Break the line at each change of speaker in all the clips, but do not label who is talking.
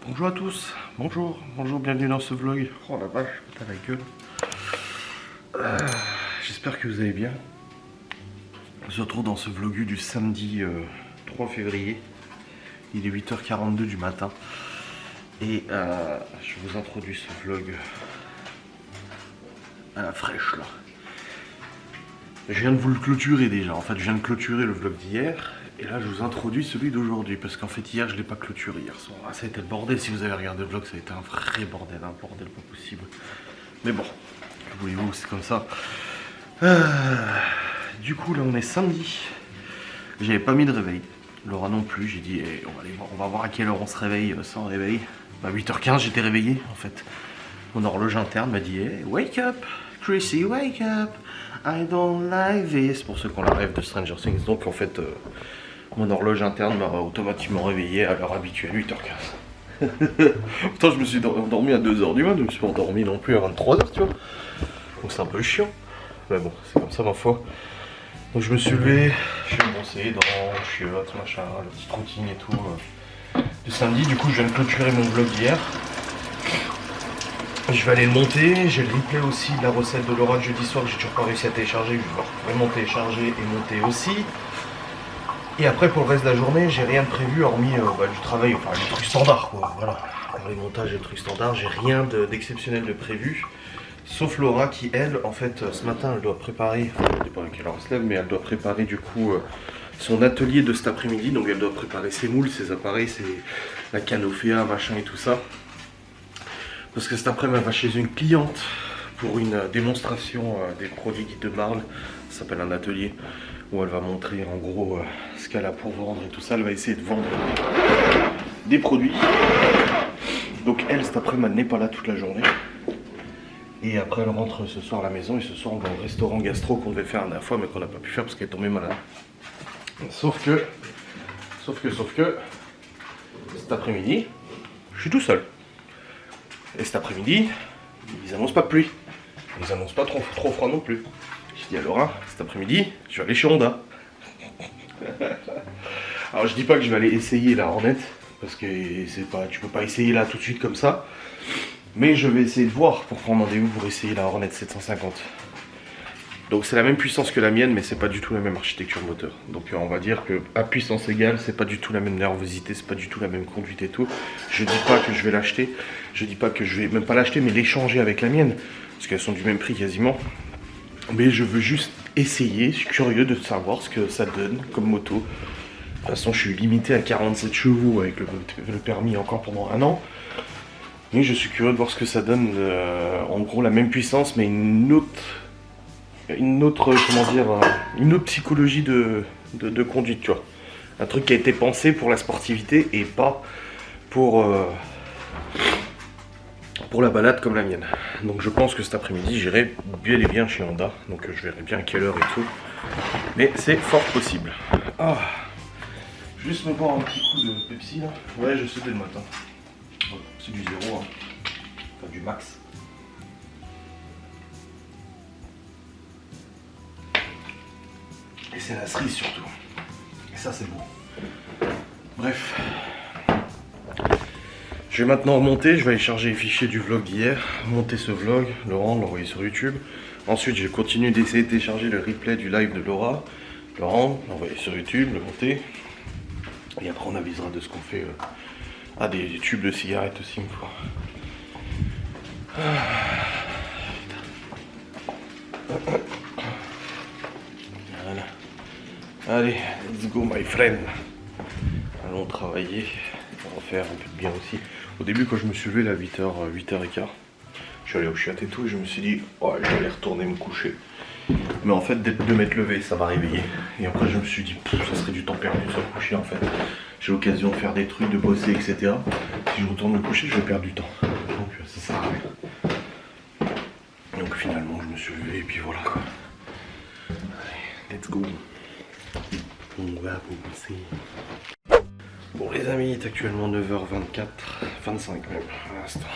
Bonjour à tous, bonjour, bienvenue dans ce vlog. Oh la vache, putain la gueule. J'espère que vous allez bien. On se retrouve dans ce vlog du samedi 3 février. Il est 8h42 du matin. Et je vous introduis ce vlog à la fraîche là. Je viens de vous le clôturer déjà, en fait je viens de clôturer le vlog d'hier. Et là je vous introduis celui d'aujourd'hui, parce qu'en fait hier je l'ai pas clôturé hier soir. Ça a été le bordel, si vous avez regardé le vlog ça a été un vrai bordel, un bordel pas possible. Mais bon, que voulez-vous, c'est comme ça. Du coup là on est samedi. J'avais pas mis de réveil, Laura non plus, j'ai dit on va voir à quelle heure on se réveille sans réveil. Bah 8h15 j'étais réveillé en fait. Mon horloge interne m'a dit hey, wake up Tracy, wake up, I don't like this. Pour ceux qui ont la rêve de Stranger Things, donc en fait mon horloge interne m'a automatiquement réveillé à l'heure habituelle, 8h15. Pourtant je me suis endormi à 2h du matin, je me suis pas endormi non plus à 23h, tu vois. Donc c'est un peu chiant. Mais bon, c'est comme ça ma foi. Donc je me suis levé, je suis brossé, dents, chiottes, machin, la petite routine et tout. Du samedi, du coup je viens de clôturer mon vlog d'hier. Je vais aller le monter, j'ai le replay aussi de la recette de Laura de jeudi soir que j'ai toujours pas réussi à télécharger, je vais vraiment télécharger et monter aussi. Et après pour le reste de la journée, j'ai rien de prévu hormis du travail, enfin les trucs standards quoi, voilà. Pour les montages et les trucs standards, j'ai rien d'exceptionnel de prévu. Sauf Laura qui elle, en fait, ce matin elle doit préparer, enfin ça dépend à quelle heure elle se lève, mais elle doit préparer du coup son atelier de cet après-midi. Donc elle doit préparer ses moules, ses appareils, la canophéa, machin et tout ça. Parce que cet après-midi elle va chez une cliente pour une démonstration des produits Guide de Marle. Ça s'appelle un atelier où elle va montrer en gros ce qu'elle a pour vendre et tout ça. Elle va essayer de vendre des produits. Donc elle cet après-midi elle n'est pas là toute la journée. Et après elle rentre ce soir à la maison et ce soir on va au restaurant gastro qu'on devait faire la dernière fois mais qu'on n'a pas pu faire parce qu'elle est tombée malade. Sauf que cet après-midi je suis tout seul. Et cet après-midi ils annoncent pas de pluie. Ils annoncent pas trop froid non plus. J'ai dit à Laura, cet après-midi je vais aller chez Honda. Alors je dis pas que je vais aller essayer la Hornet parce que tu peux pas essayer là tout de suite comme ça. Mais je vais essayer de voir pour prendre rendez-vous pour essayer la Hornet 750. Donc c'est la même puissance que la mienne, mais c'est pas du tout la même architecture moteur. Donc on va dire que à puissance égale, c'est pas du tout la même nervosité, c'est pas du tout la même conduite et tout. Je dis pas que je vais l'acheter, je dis pas que je vais même pas l'acheter, mais l'échanger avec la mienne, parce qu'elles sont du même prix quasiment. Mais je veux juste essayer, je suis curieux de savoir ce que ça donne comme moto. De toute façon, je suis limité à 47 chevaux avec le permis encore pendant un an. Mais je suis curieux de voir ce que ça donne, en gros la même puissance mais une autre psychologie de conduite, tu vois. Un truc qui a été pensé pour la sportivité et pas pour la balade comme la mienne. Donc je pense que cet après-midi j'irai bien et bien chez Honda, donc je verrai bien à quelle heure et tout. Mais c'est fort possible. Ah. Juste me boire un petit coup de Pepsi là. Ouais je sais dès le matin. C'est du zéro, hein. Enfin du max. Et c'est la cerise surtout. Et ça c'est beau. Bref. Je vais maintenant remonter, je vais aller charger les fichiers du vlog d'hier, monter ce vlog, le rendre, l'envoyer sur YouTube. Ensuite je vais continuer d'essayer de télécharger le replay du live de Laura, le rendre, l'envoyer sur YouTube, le monter. Et après on avisera de ce qu'on fait. Des tubes de cigarettes aussi une fois. Voilà. Allez, let's go my friend. Allons travailler. On va faire un peu de bien aussi. Au début quand je me suis levé là, 8h15, je suis allé au chiottes et tout et je me suis dit oh, je vais aller retourner me coucher. Mais en fait de m'être levé ça m'a réveillé. Et après je me suis dit ça serait du temps perdu de se coucher en fait. J'ai l'occasion de faire des trucs, de bosser, etc. Si je retourne me coucher, je vais perdre du temps. Donc ça sert à rien. Donc finalement, je me suis levé et puis voilà quoi. Allez, let's go. On va commencer. Bon les amis, il est actuellement 9h24, 25 même à l'instant.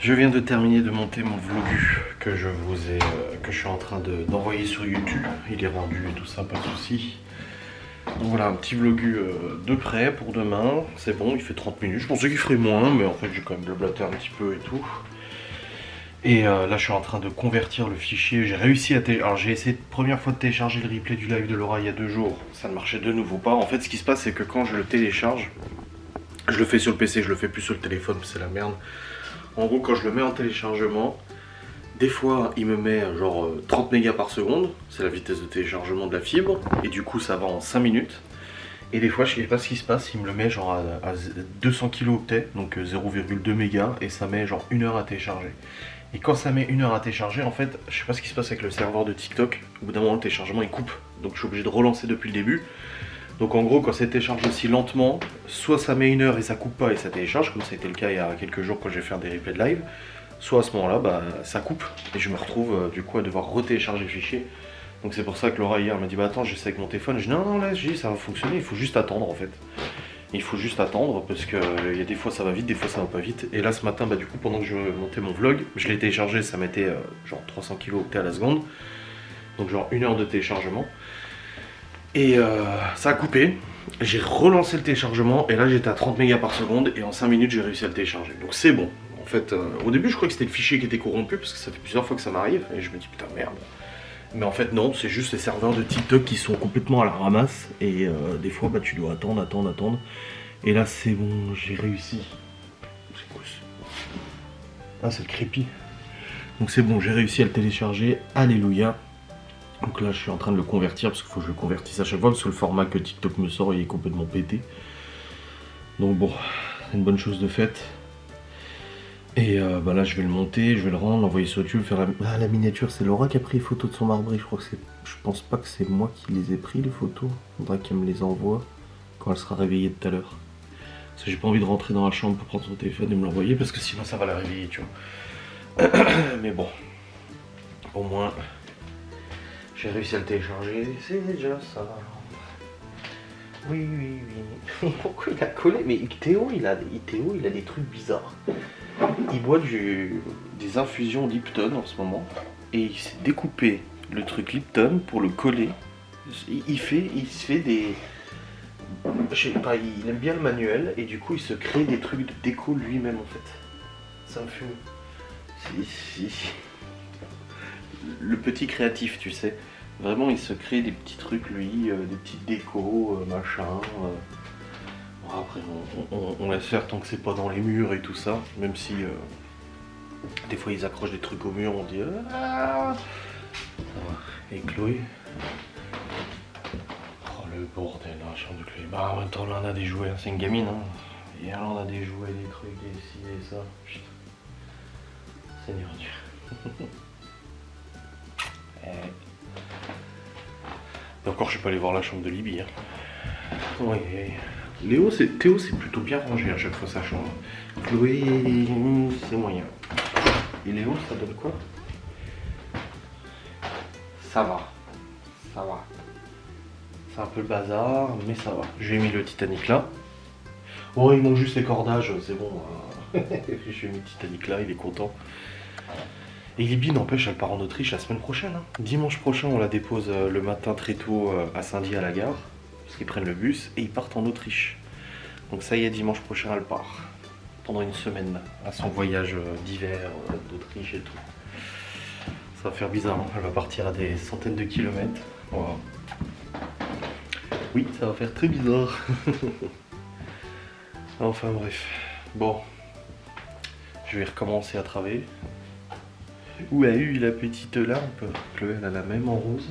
Je viens de terminer de monter mon vlog que je suis en train d'envoyer sur YouTube. Il est rendu et tout ça, pas de soucis. Donc voilà, un petit vlogu de près pour demain. C'est bon, il fait 30 minutes. Je pensais qu'il ferait moins, mais en fait j'ai quand même blablaté un petit peu et tout. Et là je suis en train de convertir le fichier. J'ai réussi à alors j'ai essayé première fois de télécharger le replay du live de Laura il y a 2 jours. Ça ne marchait de nouveau pas. En fait ce qui se passe c'est que quand je le télécharge, je le fais sur le PC, je le fais plus sur le téléphone, c'est la merde. En gros quand je le mets en téléchargement, des fois il me met genre 30 mégas par seconde, c'est la vitesse de téléchargement de la fibre, et du coup ça va en 5 minutes. Et des fois je sais pas ce qui se passe, il me le met genre à 200 kilooctets, donc 0,2 mégas, et ça met genre 1 heure à télécharger. Et quand ça met 1 heure à télécharger, en fait, je sais pas ce qui se passe avec le serveur de TikTok, au bout d'un moment le téléchargement il coupe, donc je suis obligé de relancer depuis le début. Donc en gros quand ça télécharge aussi lentement, soit ça met 1 heure et ça coupe pas et ça télécharge, comme ça a été le cas il y a quelques jours quand j'ai fait des replays de live, soit à ce moment là bah, ça coupe et je me retrouve du coup à devoir retélécharger le fichier. Donc c'est pour ça que Laura hier m'a dit bah attends j'essaie avec mon téléphone, je dis non là je dis ça va fonctionner, il faut juste attendre en fait. Il faut juste attendre parce que il y a des fois ça va vite, des fois ça va pas vite. Et là ce matin bah du coup pendant que je montais mon vlog, je l'ai téléchargé, ça mettait genre 300 kilooctets à la seconde. Donc genre 1 heure de téléchargement. Et ça a coupé, j'ai relancé le téléchargement et là j'étais à 30 mégas par seconde et en 5 minutes j'ai réussi à le télécharger. Donc c'est bon. En fait au début je crois que c'était le fichier qui était corrompu parce que ça fait plusieurs fois que ça m'arrive et je me dis putain merde. Mais en fait non, c'est juste les serveurs de TikTok qui sont complètement à la ramasse et des fois bah tu dois attendre. Et là c'est bon, j'ai réussi. C'est quoi ça? Ah c'est le creepy. Donc c'est bon, j'ai réussi à le télécharger, alléluia. Donc là je suis en train de le convertir parce qu'il faut que je le convertisse à chaque fois parce que le format que TikTok me sort il est complètement pété. Donc bon, c'est une bonne chose de faite. Et bah là je vais le monter, je vais le rendre, l'envoyer sur YouTube, faire la miniature. C'est Laura qui a pris les photos de son marbré, je crois que c'est. Je pense pas que c'est moi qui les ai pris les photos. Faudra qu'elle me les envoie quand elle sera réveillée tout à l'heure. Parce que j'ai pas envie de rentrer dans la chambre pour prendre son téléphone et me l'envoyer parce que sinon ça va la réveiller tu vois. Mais bon. Au moins j'ai réussi à le télécharger, c'est déjà ça. Oui. Pourquoi il a collé? Mais Théo il a des trucs bizarres. Il boit des infusions Lipton en ce moment et il s'est découpé le truc Lipton pour le coller. Il se fait des. Je sais pas, il aime bien le manuel et du coup il se crée des trucs de déco lui-même en fait. Ça me fume. Le petit créatif, tu sais. Vraiment il se crée des petits trucs lui, des petites décos, machin. Bon, après on laisse faire tant que c'est pas dans les murs et tout ça, même si des fois ils accrochent des trucs au mur, on dit ah. Et Chloé. Oh le bordel dans la chambre de Chloé. Bah en même temps là on a des jouets, hein. C'est une gamine hein. Et là on a des jouets, des trucs, des ci et ça. Putain. Seigneur Dieu. Et encore je suis pas allé voir la chambre de Libye. Hein. Oui. Théo c'est plutôt bien rangé à chaque fois sa chambre. Chloé c'est moyen. Et Léo ça donne quoi? Ça va. C'est un peu le bazar mais ça va. J'ai mis le Titanic là. Bon il manque juste les cordages, c'est bon. J'ai mis le Titanic là, il est content. Et Libye n'empêche elle part en Autriche la semaine prochaine. Hein. Dimanche prochain on la dépose le matin très tôt à Saint-Dié à la gare. Parce qu'ils prennent le bus et ils partent en Autriche. Donc ça y est, dimanche prochain elle part. Pendant une semaine à son voyage d'hiver d'Autriche et tout. Ça va faire bizarre, hein. Elle va partir à des centaines de kilomètres. Wow. Oui, ça va faire très bizarre. Enfin bref. Bon. Je vais recommencer à travailler. Où a eu la petite lampe? Chloé elle a la même en rose.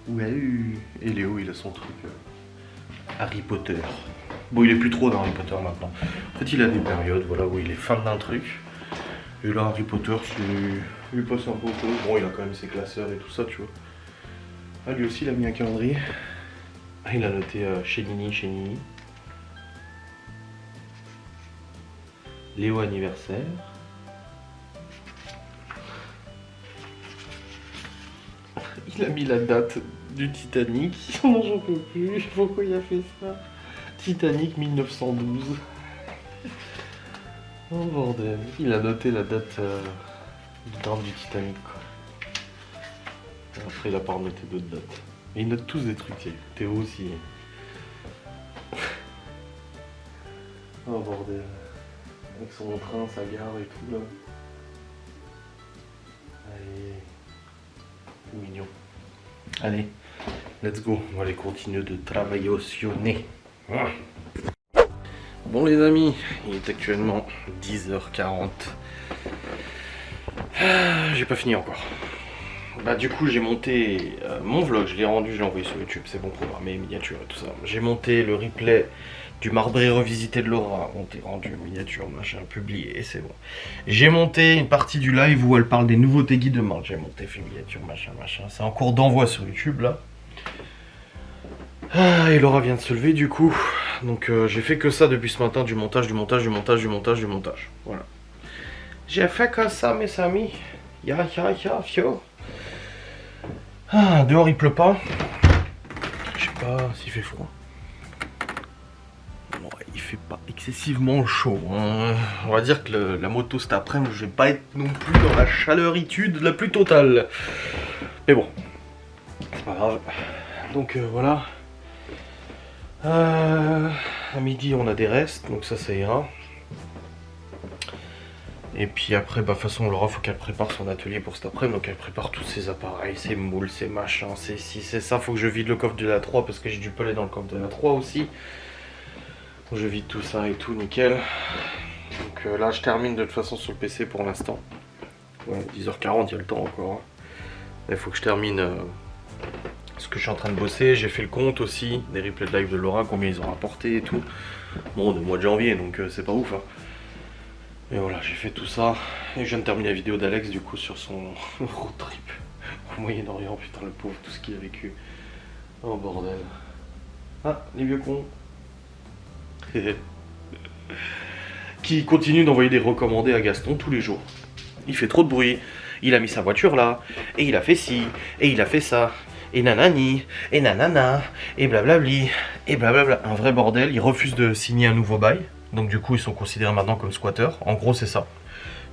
Où a eu. Et Léo il a son truc Harry Potter. Bon il est plus trop dans Harry Potter maintenant. En fait il a des périodes voilà, où il est fan d'un truc. Et là Harry Potter il passe un peu. Bon il a quand même ses classeurs et tout ça tu vois. Ah lui aussi il a mis un calendrier. Ah, il a noté chez Nini. Léo anniversaire. Il a mis la date du Titanic. Non, j'en peux plus. Pourquoi il a fait ça? Titanic 1912. Oh bordel. Il a noté la date du drame du Titanic. Quoi. Et après, il a pas renoté d'autres dates. Et ils notent tous des trucs, Théo aussi. Oh bordel. Avec son train, sa gare et tout là. Allez. C'est mignon. Allez, let's go. On va aller continuer de travailler. Bon les amis, il est actuellement 10h40. J'ai pas fini encore. Bah du coup j'ai monté mon vlog, je l'ai rendu, je l'ai envoyé sur YouTube, c'est bon, programmé, miniature et tout ça. J'ai monté le replay du Marbré revisité de Laura, monté, rendu, miniature, machin, publié, et c'est bon. J'ai monté une partie du live où elle parle des nouveautés guides de marque, j'ai monté, fait miniature, machin, machin. C'est en cours d'envoi sur YouTube là. Ah, et Laura vient de se lever du coup. Donc j'ai fait que ça depuis ce matin, du montage. Voilà. J'ai fait que ça mes amis. Fio. Ah, dehors il pleut pas. Je sais pas s'il fait froid. Non, il fait pas excessivement chaud. Hein. On va dire que la moto cet après-midi, je vais pas être non plus dans la chaleuritude la plus totale. Mais bon, c'est pas grave. Donc voilà. À midi on a des restes, donc ça ira. Et puis après, bah de toute façon Laura faut qu'elle prépare son atelier pour cet après-midi, donc elle prépare tous ses appareils, ses moules, ses machins, ses ci, c'est ça. Faut que je vide le coffre de la 3 parce que j'ai du pellet dans le coffre de la 3 aussi. Donc je vide tout ça et tout, nickel. Donc là je termine de toute façon sur le PC pour l'instant. Ouais, 10h40, il y a le temps encore. Il faut que je termine ce que je suis en train de bosser. J'ai fait le compte aussi des replays de live de Laura, combien ils ont rapporté et tout. Bon, on est au mois de janvier, donc c'est pas ouf. Hein. Et voilà, j'ai fait tout ça. Et je viens de terminer la vidéo d'Alex du coup sur son road trip au Moyen-Orient. Putain, le pauvre, tout ce qu'il a vécu. Oh bordel. Ah, les vieux cons. Qui continue d'envoyer des recommandés à Gaston tous les jours. Il fait trop de bruit. Il a mis sa voiture là. Et il a fait ci. Et il a fait ça. Et nanani. Et nanana. Et blablabli. Et blablabla. Un vrai bordel. Il refuse de signer un nouveau bail. Donc du coup ils sont considérés maintenant comme squatteurs. En gros c'est ça.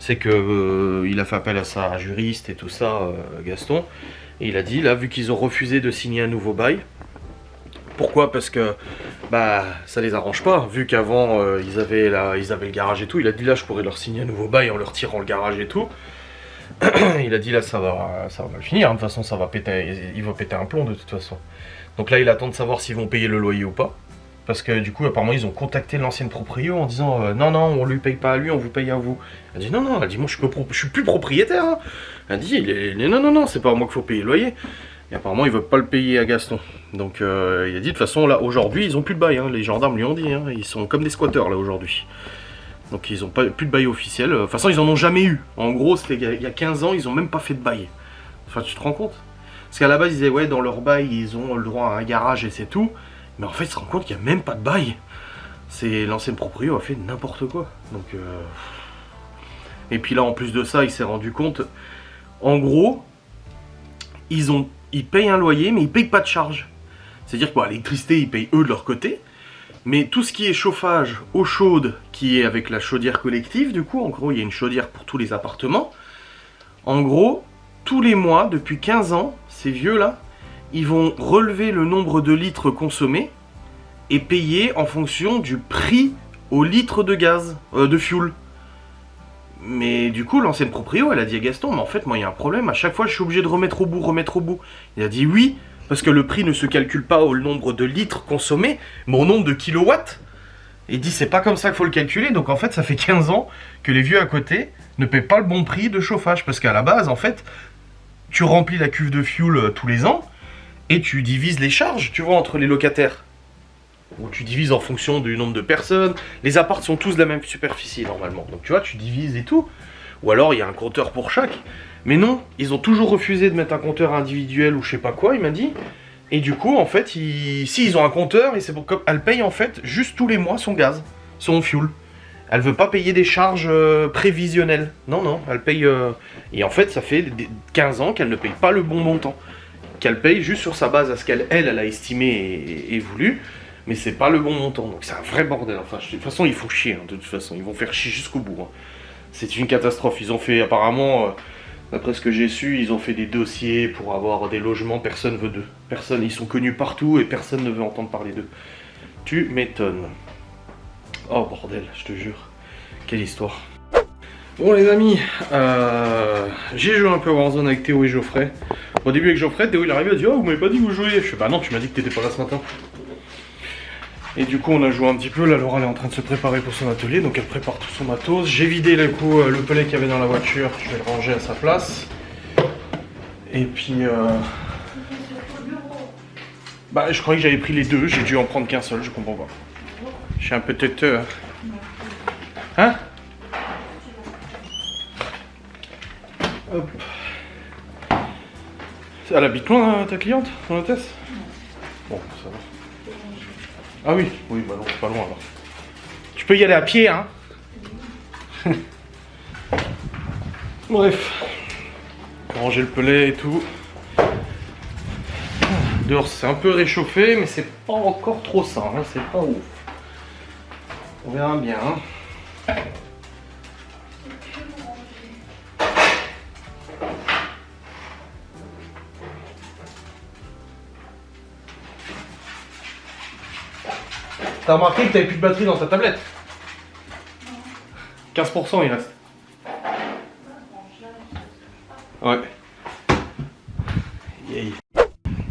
C'est que il a fait appel à sa juriste et tout ça, Gaston. Et il a dit là, vu qu'ils ont refusé de signer un nouveau bail. Pourquoi? Parce que bah ça les arrange pas. Vu qu'avant ils avaient le garage et tout. Il a dit là je pourrais leur signer un nouveau bail en leur tirant le garage et tout. Il a dit là ça va mal finir. De toute façon ça va péter. Il va péter un plomb de toute façon. Donc là il attend de savoir s'ils vont payer le loyer ou pas. Parce que du coup, apparemment, ils ont contacté l'ancienne proprio en disant non, on lui paye pas à lui, on vous paye à vous. Elle dit non, elle dit moi je suis plus propriétaire. Hein. Elle dit non, c'est pas à moi qu'il faut payer le loyer. Et apparemment, ils veulent pas le payer à Gaston. Donc il a dit de toute façon, là aujourd'hui, ils ont plus de bail. Hein. Les gendarmes lui ont dit, hein. Ils sont comme des squatteurs là aujourd'hui. Donc ils ont plus de bail officiel. De toute façon, ils en ont jamais eu. En gros, c'était il y a 15 ans, ils ont même pas fait de bail. Enfin, tu te rends compte? Parce qu'à la base, ils disaient ouais, dans leur bail, ils ont le droit à un garage et c'est tout. Mais en fait, il se rend compte qu'il n'y a même pas de bail. C'est l'ancienne proprio a fait n'importe quoi. Donc, et puis là, en plus de ça, il s'est rendu compte. En gros, ils payent un loyer, mais ils payent pas de charge. C'est-à-dire que l'électricité, ils payent eux de leur côté. Mais tout ce qui est chauffage, eau chaude, qui est avec la chaudière collective, du coup, en gros, il y a une chaudière pour tous les appartements. En gros, tous les mois, depuis 15 ans, ces vieux-là, ils vont relever le nombre de litres consommés et payer en fonction du prix au litre de gaz, de fuel. Mais du coup, l'ancienne proprio, elle a dit à Gaston, mais en fait, moi, il y a un problème, à chaque fois, je suis obligé de remettre au bout. Il a dit oui, parce que le prix ne se calcule pas au nombre de litres consommés, mais au nombre de kilowatts. Et il dit, c'est pas comme ça qu'il faut le calculer, donc en fait, ça fait 15 ans que les vieux à côté ne paient pas le bon prix de chauffage, parce qu'à la base, en fait, tu remplis la cuve de fuel tous les ans, et tu divises les charges, tu vois, entre les locataires. Ou tu divises en fonction du nombre de personnes. Les apparts sont tous de la même superficie, normalement. Donc, tu vois, tu divises et tout. Ou alors, il y a un compteur pour chaque. Mais non, ils ont toujours refusé de mettre un compteur individuel ou je sais pas quoi, il m'a dit. Et du coup, en fait, si ils ont un compteur, et c'est pour elle paye, en fait, juste tous les mois son gaz, son fuel. Elle veut pas payer des charges prévisionnelles. Non, elle paye... Et en fait, ça fait 15 ans qu'elle ne paye pas le bon montant. Qu'elle paye juste sur sa base à ce qu'elle a estimé et voulu, mais c'est pas le bon montant, donc c'est un vrai bordel. Enfin, de toute façon, ils font chier, hein, de toute façon, ils vont faire chier jusqu'au bout. Hein. C'est une catastrophe. Ils ont fait apparemment D'après ce que j'ai su, ils ont fait des dossiers pour avoir des logements, personne veut d'eux. Personne, ils sont connus partout et personne ne veut entendre parler d'eux. Tu m'étonnes. Oh bordel, je te jure. Quelle histoire. Bon les amis, j'ai joué un peu à Warzone avec Théo et Geoffrey. Au début avec Geoffrey, Théo il est arrivé, il a dit oh vous m'avez pas dit que vous jouiez. Je fais bah non, tu m'as dit que t'étais pas là ce matin. Et du coup on a joué un petit peu, là Laura elle est en train de se préparer pour son atelier, donc elle prépare tout son matos. J'ai vidé le pellet qu'il y avait dans la voiture, je vais le ranger à sa place. Et puis bah je croyais que j'avais pris les deux, j'ai dû en prendre qu'un seul, je comprends pas. Je suis un peu têteux. Hein? Hop. Elle habite loin ta cliente, ton hôtesse? Bon, ça va. Ah oui, oui, bah non, c'est pas loin alors. Tu peux y aller à pied, hein? Bref. Ranger le pellet et tout. Dehors c'est un peu réchauffé, mais c'est pas encore trop ça, hein, c'est pas ouf. On verra bien. Hein. T'as remarqué que t'avais plus de batterie dans ta tablette? 15% il reste. Ouais. Yeah.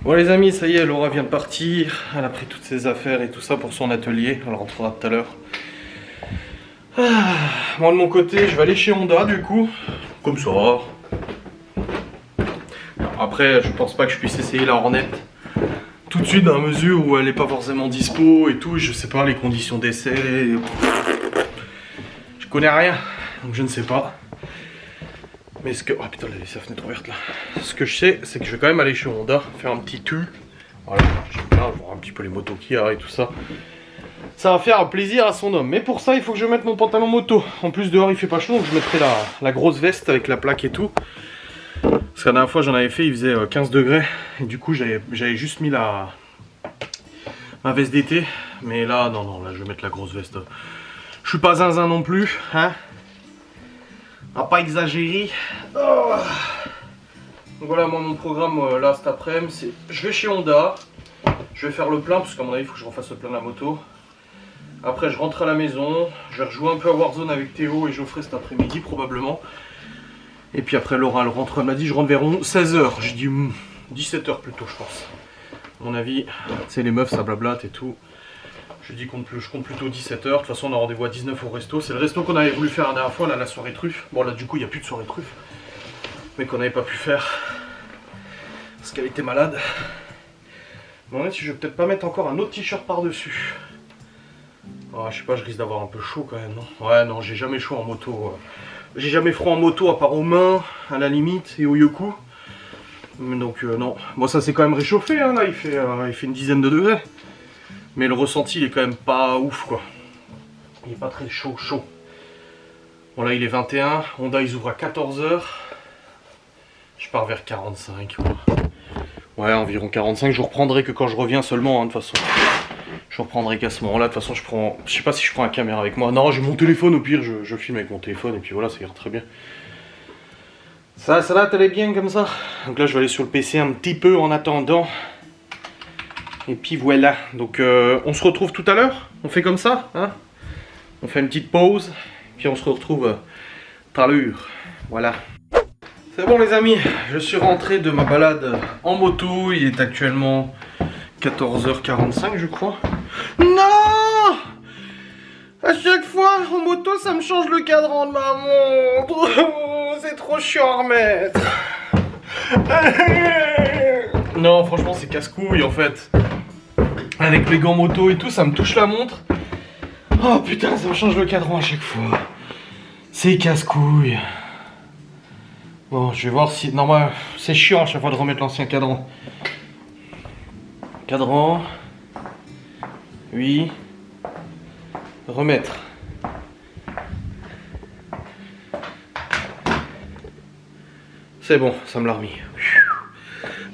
Bon les amis, ça y est, Laura vient de partir. Elle a pris toutes ses affaires et tout ça pour son atelier. Elle rentrera tout à l'heure. Moi de mon côté, je vais aller chez Honda du coup. Comme ça. Après, je pense pas que je puisse essayer la Hornet tout de suite dans la mesure où elle n'est pas forcément dispo et tout. Je sais pas les conditions d'essai. Je connais rien, donc je ne sais pas. Mais ce que... Oh putain, laissez la fenêtre ouverte là. Ce que je sais, c'est que je vais quand même aller chez Honda, faire un petit tour. Voilà, j'aime bien voir un petit peu les motos qu'il y a et tout ça. Ça va faire plaisir à son homme. Mais pour ça, il faut que je mette mon pantalon moto. En plus, dehors, il fait pas chaud, donc je mettrai la grosse veste avec la plaque et tout. Parce que la dernière fois, j'en avais fait, il faisait 15 degrés. Et du coup, j'avais juste mis ma veste d'été. Mais là, non, là, je vais mettre la grosse veste. Je suis pas zinzin non plus, hein. On va pas exagérer. Oh. Donc voilà, moi, mon programme, là, cet après-midi, c'est... Je vais chez Honda. Je vais faire le plein, parce qu'à mon avis, il faut que je refasse le plein de la moto. Après, je rentre à la maison. Je vais rejouer un peu à Warzone avec Théo et Geoffrey cet après-midi, probablement. Et puis après, Laura, elle rentre. Elle m'a dit, je rentre vers 16h. J'ai dit 17h plutôt, je pense. À mon avis, tu sais, les meufs, ça blablate et tout. Je dis je compte plutôt 17h. De toute façon, on a rendez-vous à 19 au resto. C'est le resto qu'on avait voulu faire la dernière fois, là, la soirée truffe. Bon, là, du coup, il n'y a plus de soirée truffe. Mais qu'on n'avait pas pu faire. Parce qu'elle était malade. Bon, si je vais peut-être pas mettre encore un autre t-shirt par-dessus. Oh, je sais pas, je risque d'avoir un peu chaud quand même, non? Ouais, non, j'ai jamais chaud en moto. J'ai jamais froid en moto à part aux mains, à la limite, et au yoku. Donc non. Bon, ça s'est quand même réchauffé, hein, là, il fait une dizaine de degrés. Mais le ressenti, il est quand même pas ouf, quoi. Il est pas très chaud. Bon, là, il est 21. Honda, ils ouvrent à 14h. Je pars vers 45, quoi. Ouais, environ 45. Je reprendrai que quand je reviens seulement, hein, de toute façon. Je reprendrai qu'à ce moment-là. De toute façon, je sais pas si je prends la caméra avec moi. Non, j'ai mon téléphone, au pire, je filme avec mon téléphone. Et puis voilà, ça ira très bien. Ça là, t'allais bien comme ça. Donc là, je vais aller sur le PC un petit peu en attendant. Et puis voilà. Donc, on se retrouve tout à l'heure. On fait comme ça, hein. On fait une petite pause. Puis on se retrouve tout à l'heure. Voilà. C'est bon les amis, je suis rentré de ma balade en moto, il est actuellement 14h45 je crois. Non! À chaque fois en moto ça me change le cadran de ma montre. Oh, c'est trop chiant à remettre. Non franchement c'est casse-couille en fait. Avec les gants moto et tout ça me touche la montre. Oh putain ça me change le cadran à chaque fois. C'est casse-couille. Bon, je vais voir si... Normal, c'est chiant à chaque fois de remettre l'ancien cadran. Cadran. Oui. Remettre. C'est bon, ça me l'a remis.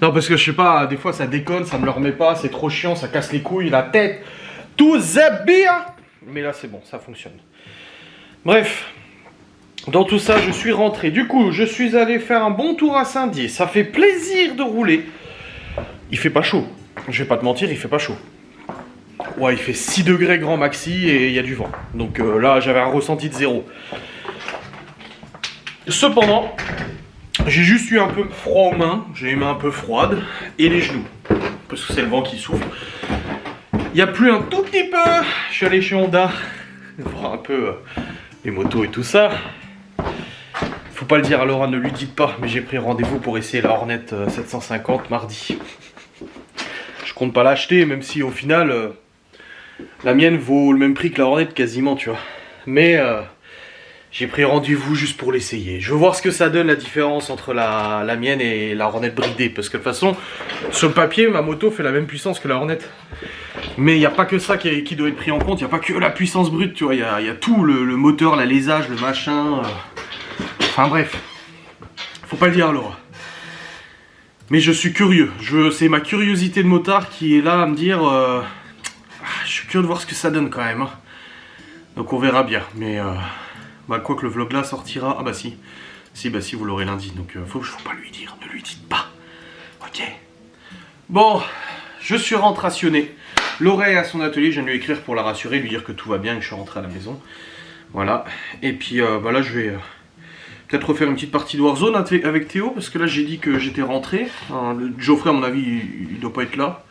Non, parce que je sais pas, des fois ça déconne, ça me le remet pas, c'est trop chiant, ça casse les couilles, la tête. Tout zébire. Mais là c'est bon, ça fonctionne. Bref.
Dans tout ça, je suis rentré. Du coup, je suis allé faire un bon tour à Saint-Dié. Ça fait plaisir de rouler. Il fait pas chaud. Je vais pas te mentir, il fait pas chaud. Ouais, il fait 6 degrés grand maxi et il y a du vent. Donc là, j'avais un ressenti de 0. Cependant, j'ai juste eu un peu froid aux mains. J'ai les mains un peu froides et les genoux. Parce que c'est le vent qui souffle. Il n'y a plus un tout petit peu. Je suis allé chez Honda voir un peu les motos et tout ça. Faut pas le dire à Laura, ne lui dites pas, mais j'ai pris rendez-vous pour essayer la Hornet 750 mardi. Je compte pas l'acheter, même si au final, la mienne vaut le même prix que la Hornet quasiment, tu vois. Mais j'ai pris rendez-vous juste pour l'essayer. Je veux voir ce que ça donne, la différence entre la mienne et la Hornet bridée. Parce que de toute façon, sur le papier, ma moto fait la même puissance que la Hornet. Mais il n'y a pas que ça qui doit être pris en compte, il n'y a pas que la puissance brute, tu vois. Il y a tout, le moteur, l'alésage, le machin... Enfin bref, faut pas le dire à Laura. Mais je suis curieux, c'est ma curiosité de motard qui est là à me dire... je suis curieux de voir ce que ça donne quand même. Hein. Donc on verra bien, mais... quoi que le vlog là sortira... Ah bah si, vous l'aurez lundi, donc faut pas lui dire, ne lui dites pas. Ok. Bon, je suis rentré rationné. Laura est à son atelier, je viens de lui écrire pour la rassurer, lui dire que tout va bien et que je suis rentré à la maison. Voilà, et puis là je vais... peut-être refaire une petite partie de Warzone avec Théo, parce que là j'ai dit que j'étais rentré. Geoffrey à mon avis il doit pas être là.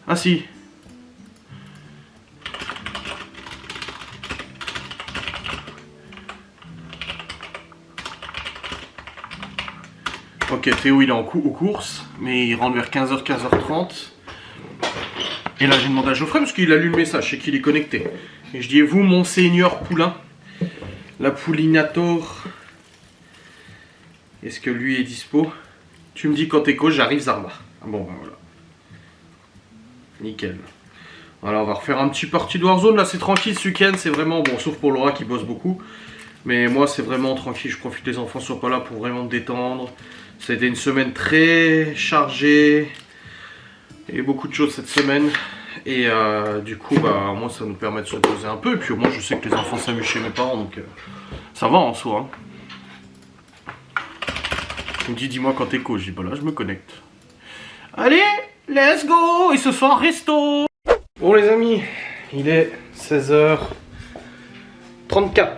Ah si. Ok, Théo il est aux courses, mais il rentre vers 15h, 15h30. Et là j'ai demandé à Geoffrey, parce qu'il a lu le message, c'est qu'il est connecté. Et je dis, et vous Monseigneur Poulain, la Poulinator, est-ce que lui est dispo? Tu me dis quand t'es coach, j'arrive Zarba. Ah bon, bah voilà. Nickel. Voilà, on va refaire un petit parti de Warzone. Là, c'est tranquille ce week-end. C'est vraiment bon, sauf pour Laura qui bosse beaucoup. Mais moi, c'est vraiment tranquille. Je profite, les enfants soient pas là pour vraiment me détendre. Ça a été une semaine très chargée. Il y a eu beaucoup de choses cette semaine. Et du coup, bah, moi, ça nous permet de se reposer un peu. Et puis, au moins, je sais que les enfants s'amusent chez mes parents. Donc, ça va en soi. Hein. Il me dit, dis-moi quand t'es coach. Je dis, bah là, je me connecte. Allez, let's go. Et ce soir, resto. Bon, les amis, il est 16h34,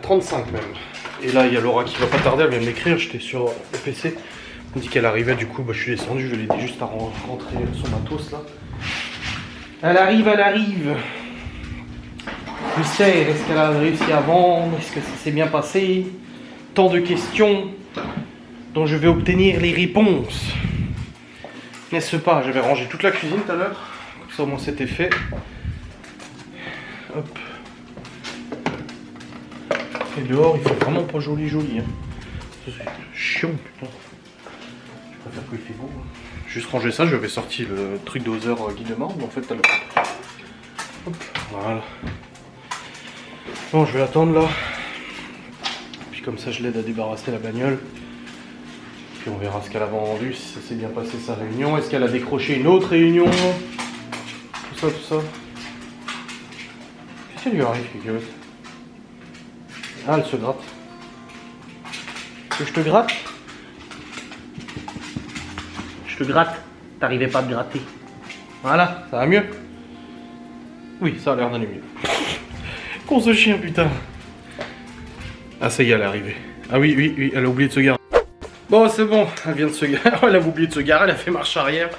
35 même. Et là, il y a Laura qui va pas tarder. Elle vient de m'écrire. J'étais sur le PC. Elle me dit qu'elle arrivait. Du coup, bah, je suis descendu. Je vais l'aider juste à rentrer son matos là. Elle arrive, elle arrive. Mystère, est-ce qu'elle a réussi à vendre? Est-ce que ça s'est bien passé? Tant de questions dont je vais obtenir les réponses. N'est-ce pas? J'avais rangé toute la cuisine tout à l'heure. Comme ça au moins c'était fait. Hop. Et dehors il fait vraiment pas joli joli. Hein. C'est chiant putain. Je préfère qu'il fait beau. Hein. Juste ranger ça, je vais sortir le truc doseur Guillemard, mais en fait t'as le... Hop, voilà. Bon, je vais attendre là. Puis comme ça je l'aide à débarrasser la bagnole. Puis on verra ce qu'elle a vendu, si ça s'est bien passé sa réunion. Est-ce qu'elle a décroché une autre réunion? Tout ça, tout ça. Qu'est-ce qui lui arrive, Kikos? Ah, elle se gratte. Que je te gratte? Je te gratte. T'arrivais pas à te gratter. Voilà, ça va mieux? Oui, ça a l'air d'aller mieux. Con ce chien, putain. Ah, ça y est, elle est arrivée. Ah oui, oui, oui, elle a oublié de se garer. Bon, c'est bon, elle vient de se garer. Elle a oublié de se garer, elle a fait marche arrière.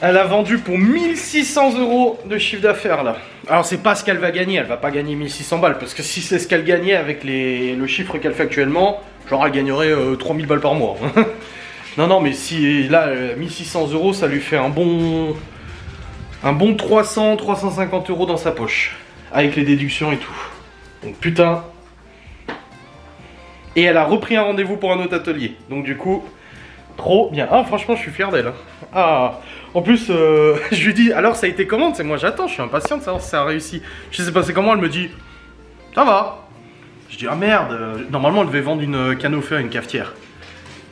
Elle a vendu pour 1600 € de chiffre d'affaires là. Alors c'est pas ce qu'elle va gagner, elle va pas gagner 1600 balles. Parce que si c'est ce qu'elle gagnait avec le chiffre qu'elle fait actuellement, genre elle gagnerait 3000 balles par mois. Non, non, mais si là, 1600 € ça lui fait un bon 300-350 € dans sa poche. Avec les déductions et tout. Donc putain. Et elle a repris un rendez-vous pour un autre atelier. Donc du coup, trop bien. Ah franchement, je suis fier d'elle. Hein. Ah, en plus, je lui dis, alors ça a été comment? C'est moi j'attends, je suis impatient de savoir si ça a réussi. Je sais pas c'est comment, elle me dit, ça va. Je dis, ah merde, normalement elle devait vendre une canopée à une cafetière.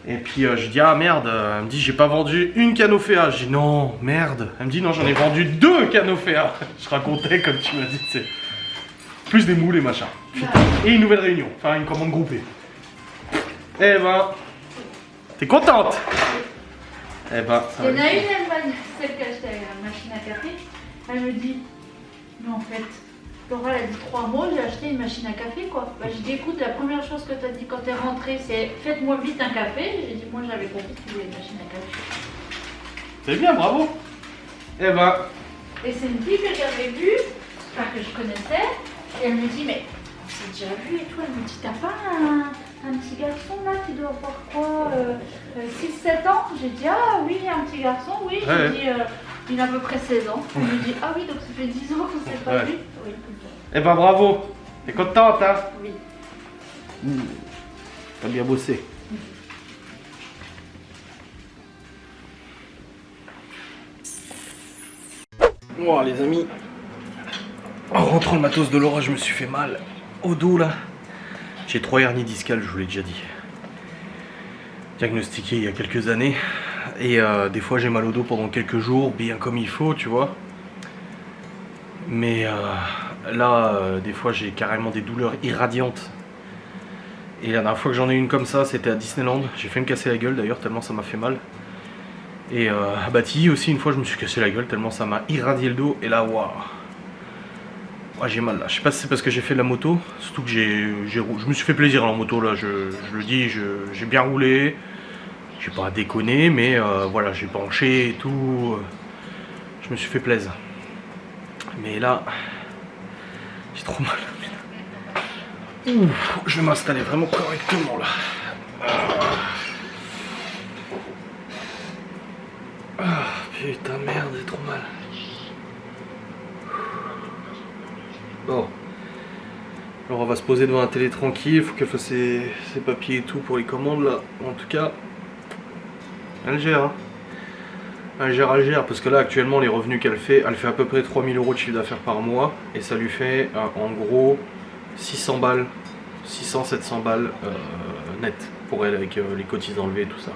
Et puis je dis, ah merde, elle me dit, j'ai pas vendu une canopée. Je dis, non, merde. Elle me dit, non, j'en ai vendu 2 canopées. Je racontais comme tu m'as dit, tu sais. Plus des moules et machin. Et une nouvelle réunion, enfin une commande groupée. Eh ben, t'es contente? Eh ben, ça
Il y en
va.
a une, celle qui a acheté la machine à café. Elle me dit, mais en fait, Laura elle a dit 3 mots, j'ai acheté une machine à café quoi. Bah, j'ai dit, écoute, la première chose que tu as dit quand t'es rentrée, c'est faites-moi vite un café. J'ai dit, moi j'avais compris que tu voulais une machine à café.
C'est bien, bravo. Eh ben,
Et c'est une fille que j'avais vue, enfin que je connaissais, et elle me dit, mais on s'est déjà vu et tout. Elle me dit, t'as pas un petit garçon là qui doit avoir quoi 6-7 ans? J'ai dit, ah oui, un petit garçon, oui. J'ai
Ouais.
dit, il a à peu près 16 ans. Elle me dit, ah oui, donc ça fait 10 ans qu'on s'est pas
Ouais.
vu. Oui.
eh ben bravo. T'es contente, hein?
Oui.
T'as bien bossé. Oh les amis, en rentrant le matos de Laura, je me suis fait mal au dos là. J'ai 3 hernies discales, je vous l'ai déjà dit. Diagnostiqué il y a quelques années. Et des fois j'ai mal au dos pendant quelques jours, bien comme il faut, tu vois. Mais là, des fois j'ai carrément des douleurs irradiantes. Et la dernière fois que j'en ai une comme ça, c'était à Disneyland. J'ai fait me casser la gueule d'ailleurs, tellement ça m'a fait mal. Et à Bati aussi, une fois je me suis cassé la gueule, tellement ça m'a irradié le dos. Et là, waouh, ouais, j'ai mal là. Je sais pas si c'est parce que j'ai fait de la moto, surtout que je me suis fait plaisir en moto là, je le dis, j'ai bien roulé. J'ai pas déconné, mais voilà, j'ai penché et tout. Je me suis fait plaisir. Mais là, j'ai trop mal. Ouh, je vais m'installer vraiment correctement là. Ah, putain, merde, j'ai trop mal. Bon. Alors on va se poser devant la télé tranquille, il faut qu'elle fasse ses papiers et tout pour les commandes là. En tout cas, elle gère, hein. Elle gère, parce que là actuellement les revenus qu'elle fait, elle fait à peu près 3000 € de chiffre d'affaires par mois. Et ça lui fait en gros 600 balles, 600-700 balles net pour elle avec les cotises enlevées et tout ça.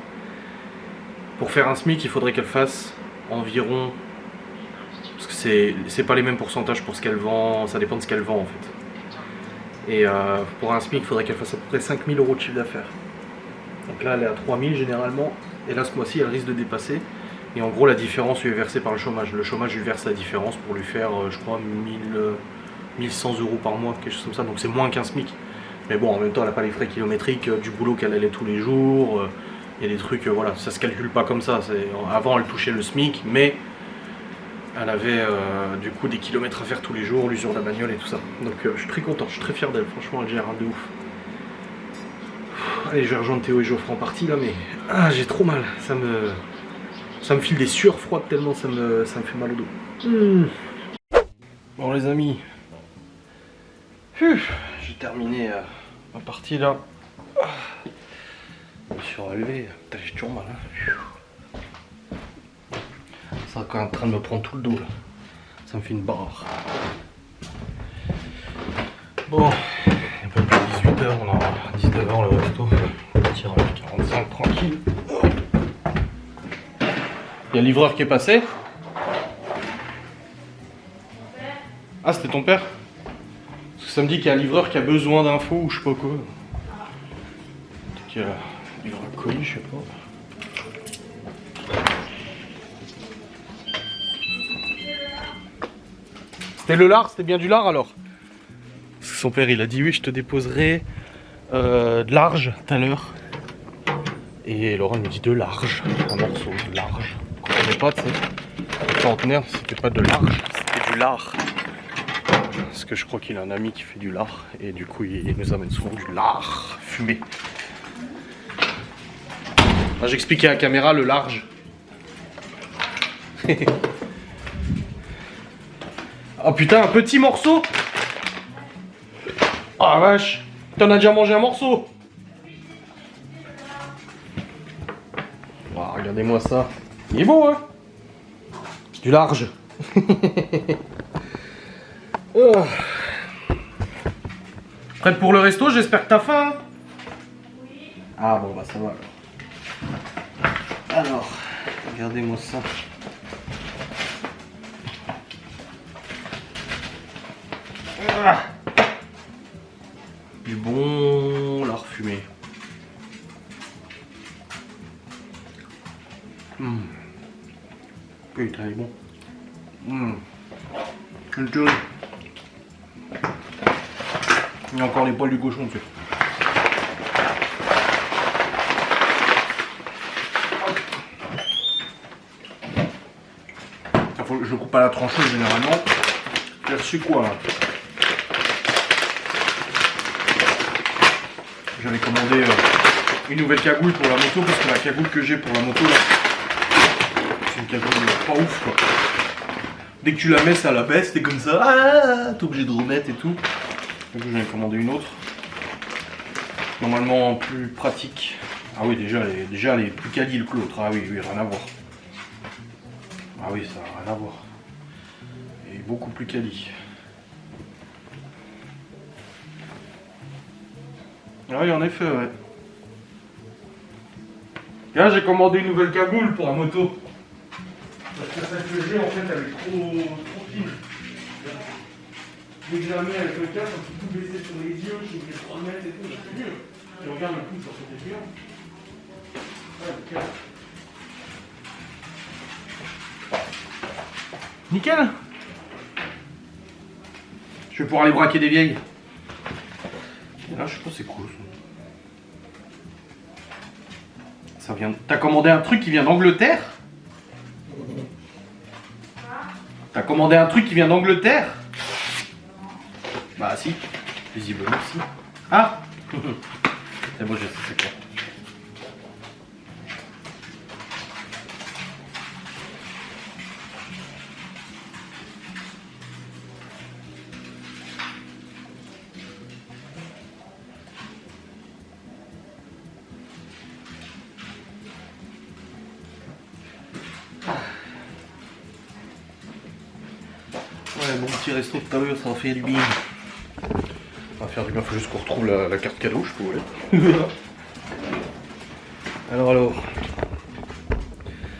Pour faire un SMIC, il faudrait qu'elle fasse environ, parce que c'est pas les mêmes pourcentages pour ce qu'elle vend, ça dépend de ce qu'elle vend en fait. Et pour un SMIC, il faudrait qu'elle fasse à peu près 5000 € de chiffre d'affaires. Donc là, elle est à 3000 généralement, et là ce mois-ci, elle risque de dépasser. Et en gros, la différence lui est versée par le chômage. Le chômage lui verse la différence pour lui faire, je crois, 1100 € par mois, quelque chose comme ça. Donc c'est moins qu'un SMIC. Mais bon, en même temps, elle n'a pas les frais kilométriques du boulot qu'elle allait tous les jours. Il y a des trucs, voilà, ça se calcule pas comme ça. Avant, elle touchait le SMIC, mais elle avait du coup des kilomètres à faire tous les jours, l'usure de la bagnole et tout ça. Donc je suis très content, je suis très fier d'elle. Franchement, elle gère un de ouf. Allez, je vais rejoindre Théo et Geoffrey en partie là, mais j'ai trop mal. Ça me file des sueurs froides tellement ça me fait mal au dos. Bon les amis, j'ai terminé ma partie là. Je me suis relevé, putain j'ai toujours mal. Hein. Ça est en train de me prendre tout le dos là. Ça me fait une barre. Bon, il est un peu plus 18h, on a 19h le resto. On va partir à 45 tranquille. Il y a le livreur qui est passé. Ah, c'était ton père? Parce que ça me dit qu'il y a un livreur qui a besoin d'infos ou je sais pas quoi. Peut-être qu'il y a un livreur à colis, je sais pas. C'était le lard, c'était bien du lard alors? Parce que son père il a dit oui, je te déposerai de large tout à l'heure. Et Laurent me dit de large, un morceau de large. Je comprenais pas, tu sais. Centenaire, c'était pas de large, c'était du lard. Parce que je crois qu'il a un ami qui fait du lard. Et du coup, il nous amène souvent du lard fumé. J'expliquais à la caméra le large. Oh putain, un petit morceau. Oh la vache, t'en as déjà mangé un morceau. Oh, regardez-moi ça. Il est beau, hein? Du large. Oh. Prête pour le resto, j'espère que t'as faim. Hein?
Oui.
Ah bon, bah ça va alors. Alors, regardez-moi ça. Ah. Du bon lard fumé. Putain, il est bon. Une tuerie. Il y a encore les poils du cochon dessus. Je coupe à la trancheuse généralement. J'ai reçu quoi là? J'avais commandé une nouvelle cagoule pour la moto parce que la cagoule que j'ai pour la moto là, c'est une cagoule pas ouf quoi. Dès que tu la mets ça la baisse, t'es comme ça, ah, t'es obligé de remettre et tout. Donc j'en ai commandé une autre. Normalement plus pratique. Ah oui déjà elle est plus quali que l'autre. Ah oui, rien à voir. Ah oui, ça n'a rien à voir. Et beaucoup plus quali. Ah oui, en effet, ouais. Là, j'ai commandé une nouvelle cagoule pour la moto. Parce que celle que j'ai, en fait, elle est trop fine. Dès que je la mets avec le casque, on peut tout baisser sur les yeux, je suis obligé de remettre et tout, c'est mieux. Et regarde le coup sur cet écran. Ouais, le casque. Nickel. Je vais pouvoir aller braquer des vieilles. Et là, je sais pas, c'est cool. Ça vient. T'as commandé un truc qui vient d'Angleterre? T'as commandé un truc qui vient d'Angleterre? Bah si, visiblement si. Ah. C'est bon, je sais c'est quoi. Ouais, bon petit resto tout à l'heure, ça va faire du bien. Ça va faire du bien, faut juste qu'on retrouve la carte cadeau, je peux aller. Alors.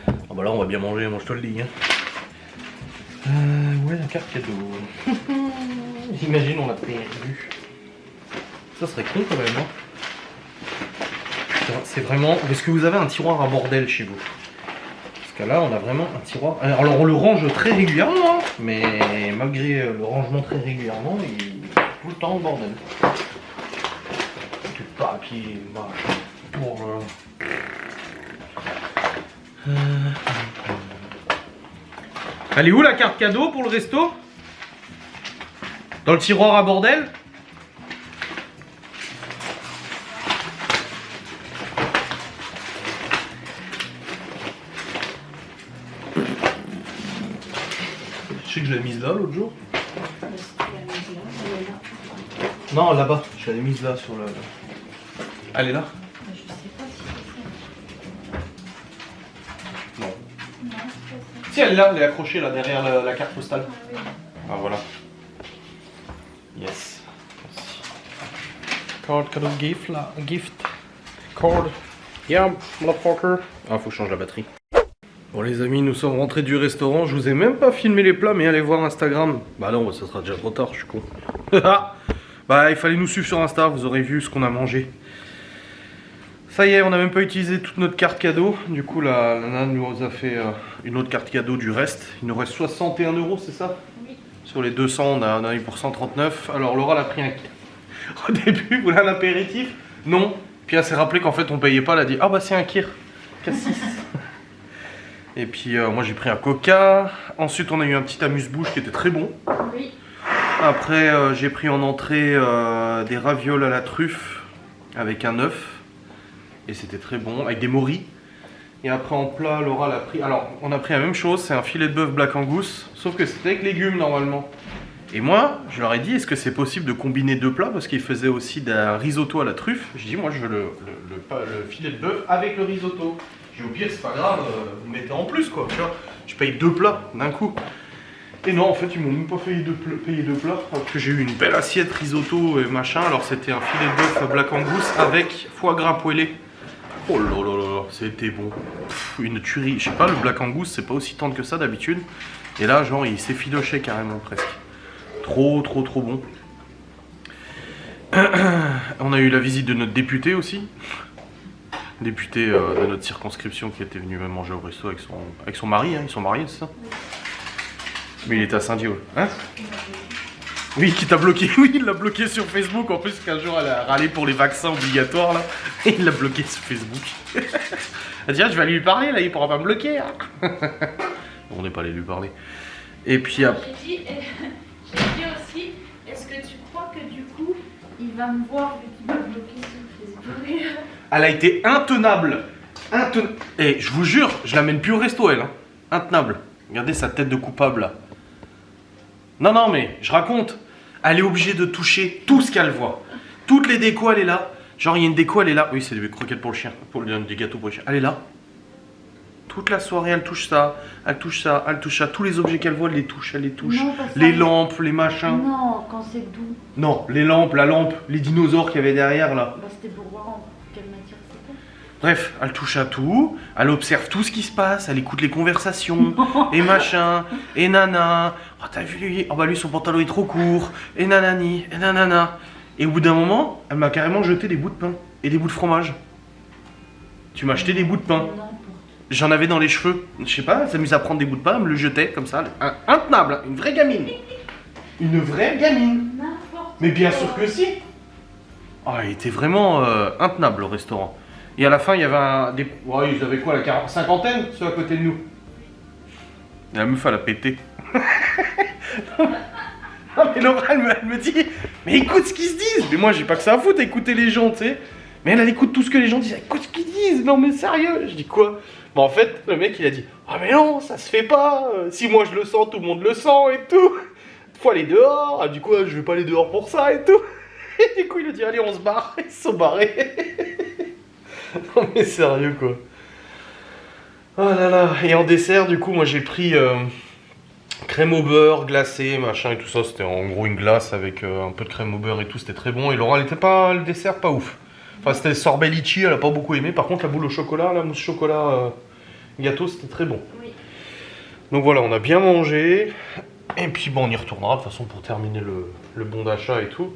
Ah bah là on va bien manger, moi je te le dis. Hein. Ouais, la carte cadeau. J'imagine on l'a perdu. Ça serait con quand même. Hein. C'est vraiment. Est-ce que vous avez un tiroir à bordel chez vous? Parce que là on a vraiment un tiroir. Alors on le range très régulièrement, hein, mais malgré le rangement très régulièrement, il est tout le temps au bordel. Du papier, machin. Pour. Elle est où la carte cadeau pour le resto? Dans le tiroir à bordel? Je sais que je l'ai mise là l'autre jour. Non, là-bas. Je l'avais mise là sur le. Elle est là?
Je sais pas si c'est ça.
Non.
Non, c'est pas ça.
Si elle est là, elle est accrochée là derrière la carte postale.
Ah oui.
Ah voilà. Yes. Merci. Card cadeau gift là. Gift. Card. Yeah, motherfucker. Ah, faut que je change la batterie. Bon les amis, nous sommes rentrés du restaurant. Je vous ai même pas filmé les plats, mais allez voir Instagram. Bah non, ça sera déjà trop tard, je suis con. Bah il fallait nous suivre sur Insta, vous aurez vu ce qu'on a mangé. Ça y est, on n'a même pas utilisé toute notre carte cadeau. Du coup, la nana nous a fait une autre carte cadeau du reste. Il nous reste 61 €, c'est ça?
Oui.
Sur les 200, on a eu pour 139. Alors Laura, elle a pris un... Au début, vous voulez un apéritif? Non. Puis elle s'est rappelé qu'en fait, on payait pas. Elle a dit, ah bah c'est un kir. Cassis. Et puis moi, j'ai pris un coca. Ensuite, on a eu un petit amuse-bouche qui était très bon.
Oui.
Après, j'ai pris en entrée des ravioles à la truffe avec un œuf. Et c'était très bon, avec des moris. Et après en plat, Laura l'a pris. Alors, on a pris la même chose, c'est un filet de bœuf Black Angus, sauf que c'était avec légumes normalement. Et moi, je leur ai dit, est-ce que c'est possible de combiner deux plats? Parce qu'ils faisaient aussi d'un risotto à la truffe. Je dis, moi je veux le filet de bœuf avec le risotto. J'ai dit, au pire, c'est pas grave, vous mettez en plus quoi. Tu vois, je paye deux plats d'un coup. Et non, en fait, ils m'ont même pas payer deux plats. Alors que j'ai eu une belle assiette risotto et machin. Alors, c'était un filet de bœuf Black Angus avec foie gras poêlé. Oh là là là, c'était bon. Pff, une tuerie. Je sais pas, le Black Angus, c'est pas aussi tendre que ça d'habitude. Et là, genre, il s'effilochait carrément presque. Trop bon. On a eu la visite de notre député aussi. Député de notre circonscription qui était venu manger au resto avec son mari, hein. Ils sont mariés, c'est ça? Mais il était à Saint-Dié. Hein? Oui, qui t'a bloqué. Oui, il l'a bloqué sur Facebook. En plus, qu'un jour, elle a râlé pour les vaccins obligatoires, là. Et il l'a bloqué sur Facebook. Elle dit, ah, je vais aller lui parler, là, il pourra pas me bloquer. Hein. On n'est pas allé lui parler. Et puis après...
J'ai dit aussi, est-ce que tu crois que du coup, il va me voir vu qu'il m'a bloqué sur Facebook?
Elle a été intenable. Et je vous jure, je l'amène plus au resto, elle. Hein. Intenable. Regardez sa tête de coupable, là. Non, mais je raconte. Elle est obligée de toucher tout ce qu'elle voit. Toutes les décos, elle est là. Genre, il y a une déco, elle est là. Oui, c'est des croquettes pour le chien. Des gâteaux pour le chien. Elle est là. Toute la soirée, elle touche ça. Elle touche ça. Elle touche ça. Tous les objets qu'elle voit, elle les touche. Elle les touche.
Non,
les lampes, les machins.
Non, quand c'est doux.
Non, les lampes, la lampe, les dinosaures qu'il y avait derrière, là.
Bah, c'était pour voir en quelle matière c'était.
Bref, elle touche à tout, elle observe tout ce qui se passe, elle écoute les conversations, et machin, et nana. Oh, t'as vu lui? Oh bah lui, son pantalon est trop court, et nanani, et nanana. Et au bout d'un moment, elle m'a carrément jeté des bouts de pain et des bouts de fromage. Tu m'as acheté des bouts de pain. J'en avais dans les cheveux. Je sais pas, elle s'amuse à prendre des bouts de pain, elle me le jetait comme ça. Intenable, hein, une vraie gamine. Une vraie gamine. Mais bien sûr que si. Oh, il était vraiment intenable le restaurant. Et à la fin, il y avait ouais, ils avaient quoi, la cinquantaine, ceux à côté de nous. Et la meuf, elle a pété. Non, mais Laura, elle me dit, mais écoute ce qu'ils se disent. Mais moi, j'ai pas que ça à foutre, écouter les gens, tu sais. Mais elle écoute tout ce que les gens disent, elle écoute ce qu'ils disent. Non, mais sérieux. Je dis quoi? Bah, en fait, le mec, il a dit, ah, mais non, ça se fait pas. Si moi je le sens, tout le monde le sent et tout. Faut aller dehors. Ah, du coup, je vais pas aller dehors pour ça et tout. Et du coup, il a dit, allez, on se barre. Ils se sont barrés. Non mais sérieux quoi. Oh là là. Et en dessert du coup moi j'ai pris crème au beurre glacée machin et tout ça. C'était en gros une glace avec un peu de crème au beurre et tout. C'était très bon. Et Laura elle était pas, le dessert pas ouf. Enfin c'était le sorbet litchi, elle a pas beaucoup aimé. Par contre la boule au chocolat, la mousse chocolat gâteau c'était très bon.
Oui.
Donc voilà, on a bien mangé. Et puis bon on y retournera de toute façon pour terminer le bon d'achat et tout.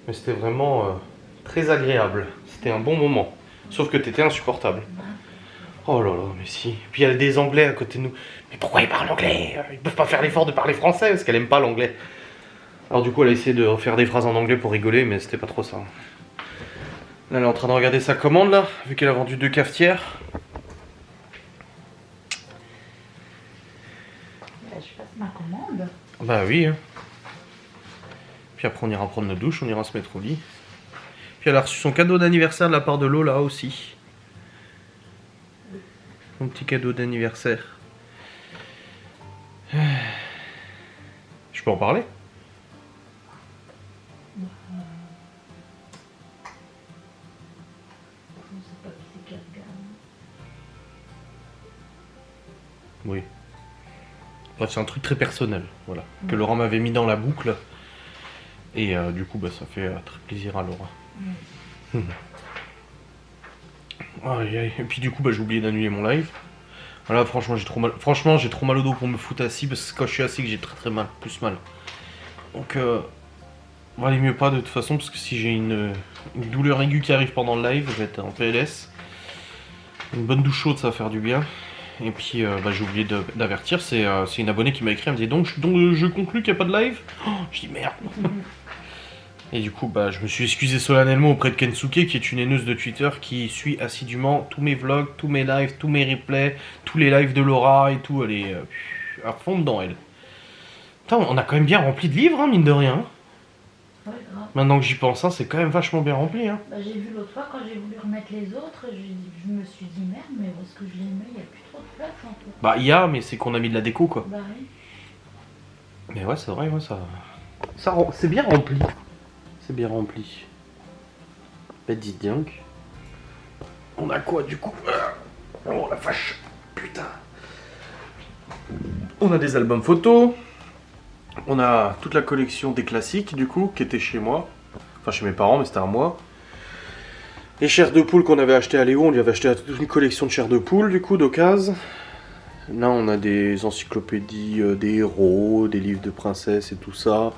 Mais c'était vraiment très agréable. C'était un bon moment. Sauf que t'étais insupportable. Oh là là, mais si. Puis il y a des Anglais à côté de nous. Mais pourquoi ils parlent anglais? Ils peuvent pas faire l'effort de parler français parce qu'elle aime pas l'anglais. Alors du coup, elle a essayé de faire des phrases en anglais pour rigoler, mais c'était pas trop ça. Là, elle est en train de regarder sa commande, là, vu qu'elle a vendu 2 cafetières.
Je passe ma commande.
Bah oui. Hein. Puis après, on ira prendre notre douche, on ira se mettre au lit. Puis elle a reçu son cadeau d'anniversaire de la part de Lola aussi. Son petit cadeau d'anniversaire. Je peux en parler? Oui. Bref, c'est un truc très personnel, voilà. Que Laura m'avait mis dans la boucle. Et du coup, bah, ça fait très plaisir à Laura. Aïe, aïe. Et puis du coup, bah, j'ai oublié d'annuler mon live. Voilà, franchement, j'ai trop mal. Franchement, j'ai trop mal au dos pour me foutre assis parce que quand je suis assis, que j'ai très mal, plus mal. Donc, valait mieux pas de toute façon parce que si j'ai une douleur aiguë qui arrive pendant le live, je vais être en PLS. Une bonne douche chaude, ça va faire du bien. Et puis, bah, j'ai oublié d'avertir. C'est une abonnée qui m'a écrit, elle me dit donc je conclus qu'il n'y a pas de live. Oh, je dis merde. Et du coup, bah, je me suis excusé solennellement auprès de Kensuke, qui est une haineuse de Twitter, qui suit assidûment tous mes vlogs, tous mes lives, tous mes replays, tous les lives de Laura et tout. Elle est à fond dedans, elle. Putain, on a quand même bien rempli de livres, hein, mine de rien.
Ouais, grave.
Maintenant que j'y pense, hein, c'est quand même vachement bien rempli. Hein.
Bah, j'ai vu l'autre fois, quand j'ai voulu remettre les autres, je me suis dit merde, mais où est-ce que je les mets? Il n'y a plus trop de place en fait.
Bah, il y a, mais c'est qu'on a mis de la déco, quoi.
Bah oui.
Mais ouais, c'est vrai, ouais, ça c'est bien rempli. C'est bien rempli. Bah dis donc. On a quoi du coup? Oh la vache. Putain. On a des albums photos. On a toute la collection des classiques du coup, qui était chez moi. Enfin chez mes parents, mais c'était à moi. Les chairs de poule qu'on avait acheté à Léo, on lui avait acheté toute une collection de chairs de poule du coup, d'occasion. Là on a des encyclopédies, des héros, des livres de princesses et tout ça.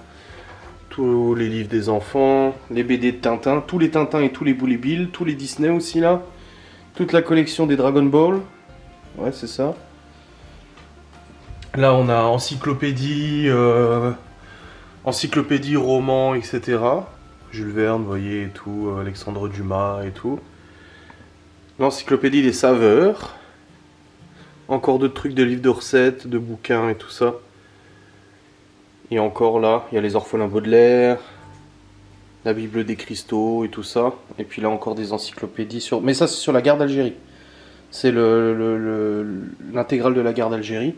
tous les livres des enfants, les BD de Tintin, tous les Tintins et tous les Bully Bill, tous les Disney aussi là, toute la collection des Dragon Ball, ouais c'est ça. Là on a encyclopédie, encyclopédie, romans, etc. Jules Verne, vous voyez, et tout, Alexandre Dumas et tout. L'encyclopédie des saveurs. Encore d'autres trucs de livres de recettes, de bouquins et tout ça. Et encore là, il y a les orphelins Baudelaire, la Bible des cristaux et tout ça. Et puis là encore des encyclopédies sur... Mais ça c'est sur la guerre d'Algérie. C'est l'intégrale de la guerre d'Algérie.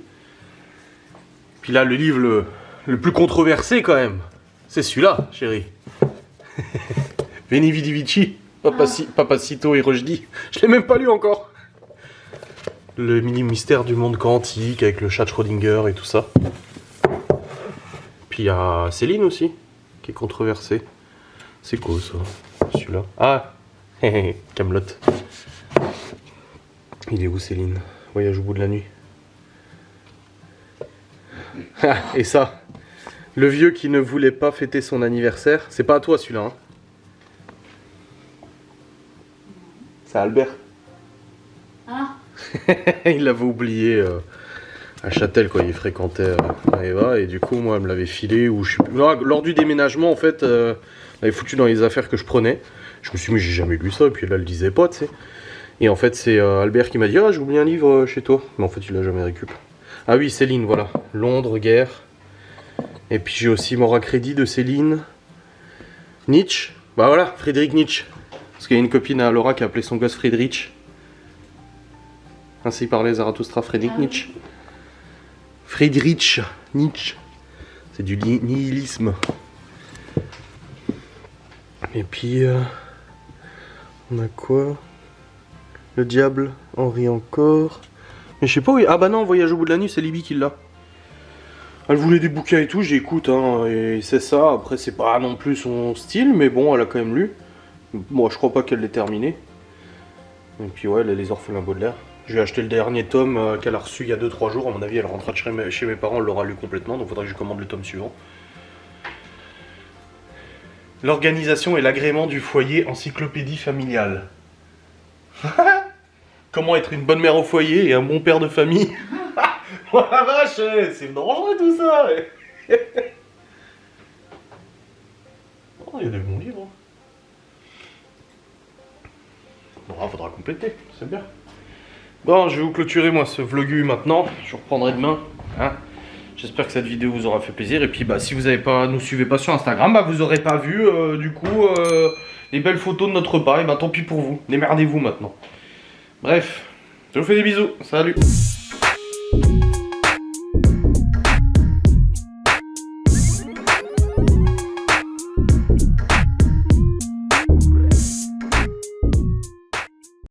Puis là le livre le plus controversé quand même. C'est celui-là, chérie. Veni Vidi Vici, Papacito et Rushdie. Je l'ai même pas lu encore. Le mini mystère du monde quantique avec le chat de Schrödinger et tout ça. Puis il y a Céline aussi, qui est controversée. C'est quoi ça, celui-là? Ah, Camelot. Il est où Céline? Voyage au bout de la nuit. Ah, et ça, le vieux qui ne voulait pas fêter son anniversaire. C'est pas à toi celui-là, hein? C'est Albert.
Ah.
Il l'avait oublié à Châtel quand il fréquentait Eva, et du coup moi elle me l'avait filé, ou je sais plus. Lors du déménagement en fait, elle avait foutu dans les affaires que je prenais. Je me suis dit mais j'ai jamais lu ça, et puis là elle le disait pas, tu sais. Et en fait c'est Albert qui m'a dit ah j'ai oublié un livre chez toi, mais en fait il l'a jamais récupéré. Ah oui, Céline, voilà, Londres, guerre. Et puis j'ai aussi Mort à crédit de Céline. Nietzsche, bah voilà, Friedrich Nietzsche. Parce qu'il y a une copine à Laura qui a appelé son gosse Friedrich. Ainsi parlait Zarathustra, Friedrich Nietzsche. Friedrich Nietzsche. C'est du nihilisme. Et puis, on a quoi? Le diable, Henri encore. Mais je sais pas où il... Ah bah non, Voyage au bout de la nuit, c'est Libby qui l'a. Elle voulait des bouquins et tout, j'écoute, hein, et c'est ça. Après, c'est pas non plus son style, mais bon, elle a quand même lu. Moi, je crois pas qu'elle l'ait terminé. Et puis ouais, les orphelins Baudelaire. J'ai acheté le dernier tome qu'elle a reçu il y a 2-3 jours. À mon avis, elle rentrera chez mes parents, elle l'aura lu complètement, donc il faudra que je commande le tome suivant. L'organisation et l'agrément du foyer, encyclopédie familiale. Comment être une bonne mère au foyer et un bon père de famille. Oh la vache, c'est dangereux tout ça. Oh, il y a des bons livres. Bon, il faudra compléter, c'est bien. Bon, je vais vous clôturer moi ce vlogu maintenant. Je reprendrai demain. Hein. J'espère que cette vidéo vous aura fait plaisir. Et puis bah si vous nous suivez pas sur Instagram, bah vous aurez pas vu du coup les belles photos de notre repas. Et bah tant pis pour vous. Démerdez-vous maintenant. Bref, je vous fais des bisous. Salut.